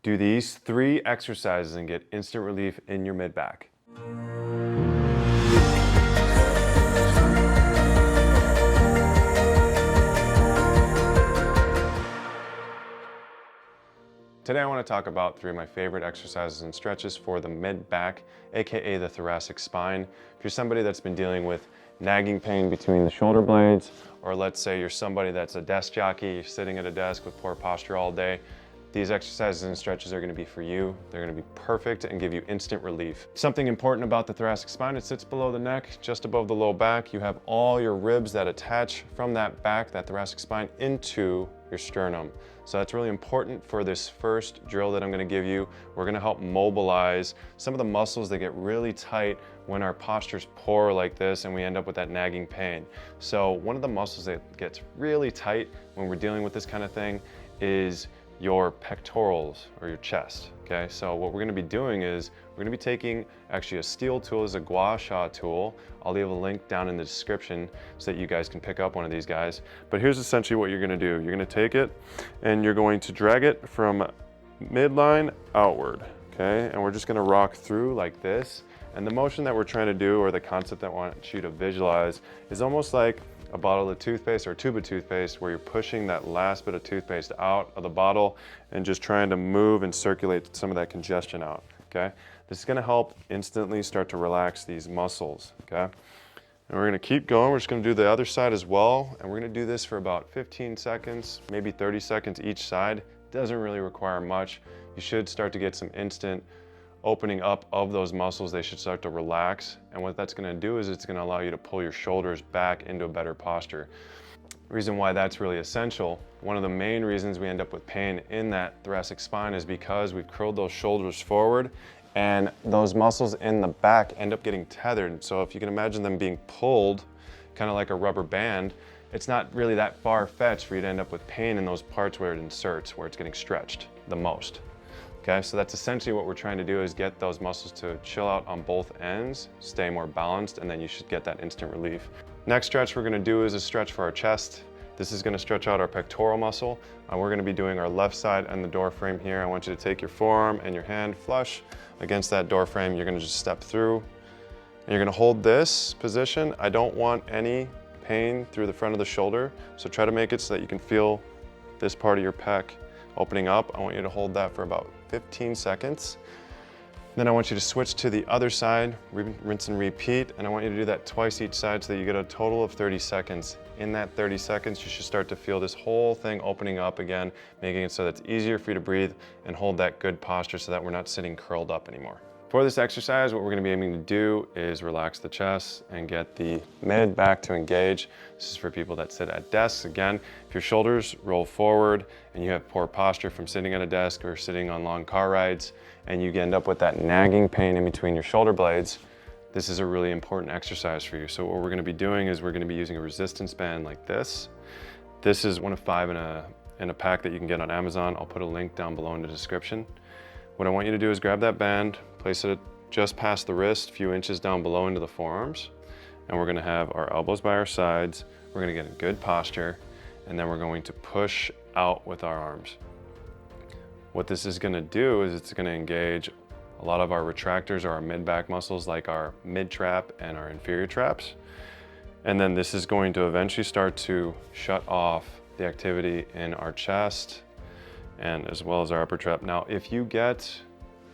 Do these 3 exercises and get instant relief in your mid-back. Today I want to talk about 3 of my favorite exercises and stretches for the mid-back, aka the thoracic spine. If you're somebody that's been dealing with nagging pain between the shoulder blades, or let's say you're somebody that's a desk jockey, you're sitting at a desk with poor posture all day, these exercises and stretches are going to be for you. They're going to be perfect and give you instant relief. Something important about the thoracic spine, it sits below the neck, just above the low back. You have all your ribs that attach from that back, that thoracic spine, into your sternum. So that's really important for this first drill that I'm going to give you. We're going to help mobilize some of the muscles that get really tight when our posture's poor like this and we end up with that nagging pain. So one of the muscles that gets really tight when we're dealing with this kind of thing is your pectorals or your chest, okay? So what we're gonna be doing is we're gonna be taking actually a steel tool, is a gua sha tool. I'll leave a link down in the description so that you guys can pick up one of these guys. But here's essentially what you're gonna do. You're gonna take it and you're going to drag it from midline outward, okay? And we're just gonna rock through like this. And the motion that we're trying to do, or the concept that I want you to visualize, is almost like a bottle of toothpaste or a tube of toothpaste where you're pushing that last bit of toothpaste out of the bottle and just trying to move and circulate some of that congestion out, okay? This is gonna help instantly start to relax these muscles, okay? And we're gonna keep going. We're just gonna do the other side as well. And we're gonna do this for about 15 seconds, maybe 30 seconds each side. Doesn't really require much. You should start to get some instant opening up of those muscles. They should start to relax. And what that's gonna do is it's gonna allow you to pull your shoulders back into a better posture. The reason why that's really essential, one of the main reasons we end up with pain in that thoracic spine is because we've curled those shoulders forward and those muscles in the back end up getting tethered. So if you can imagine them being pulled, kind of like a rubber band, it's not really that far-fetched for you to end up with pain in those parts where it inserts, where it's getting stretched the most. Okay, so that's essentially what we're trying to do, is get those muscles to chill out on both ends, stay more balanced, and then you should get that instant relief. Next stretch we're gonna do is a stretch for our chest. This is gonna stretch out our pectoral muscle. We're gonna be doing our left side and the door frame here. I want you to take your forearm and your hand flush against that door frame. You're gonna just step through, and you're gonna hold this position. I don't want any pain through the front of the shoulder, so try to make it so that you can feel this part of your pec opening up. I want you to hold that for about 15 seconds. Then I want you to switch to the other side, rinse and repeat, and I want you to do that twice each side so that you get a total of 30 seconds. In that 30 seconds, you should start to feel this whole thing opening up again, making it so that it's easier for you to breathe and hold that good posture so that we're not sitting curled up anymore. For this exercise, what we're gonna be aiming to do is relax the chest and get the mid back to engage. This is for people that sit at desks. Again, if your shoulders roll forward and you have poor posture from sitting at a desk or sitting on long car rides, and you end up with that nagging pain in between your shoulder blades, this is a really important exercise for you. So what we're gonna be doing is we're gonna be using a resistance band like this. This is one of 5 in a pack that you can get on Amazon. I'll put a link down below in the description. What I want you to do is grab that band, place it just past the wrist, a few inches down below into the forearms, and we're gonna have our elbows by our sides. We're gonna get a good posture, and then we're going to push out with our arms. What this is gonna do is it's gonna engage a lot of our retractors or our mid-back muscles, like our mid-trap and our inferior traps. And then this is going to eventually start to shut off the activity in our chest and as well as our upper trap. Now, if you get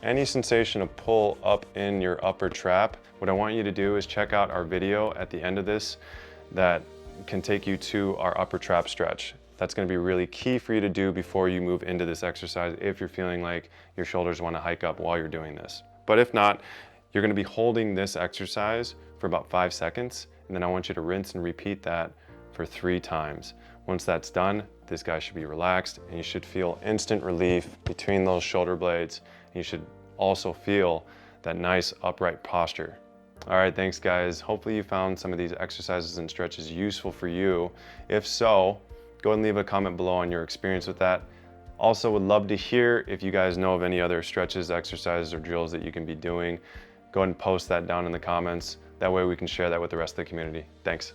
any sensation of pull up in your upper trap, what I want you to do is check out our video at the end of this that can take you to our upper trap stretch. That's gonna be really key for you to do before you move into this exercise if you're feeling like your shoulders wanna hike up while you're doing this. But if not, you're gonna be holding this exercise for about 5 seconds, and then I want you to rinse and repeat that for 3 times. Once that's done, this guy should be relaxed and you should feel instant relief between those shoulder blades. You should also feel that nice upright posture. All right, thanks guys. Hopefully you found some of these exercises and stretches useful for you. If so, go ahead and leave a comment below on your experience with that. Also would love to hear if you guys know of any other stretches, exercises, or drills that you can be doing. Go ahead and post that down in the comments. That way we can share that with the rest of the community. Thanks.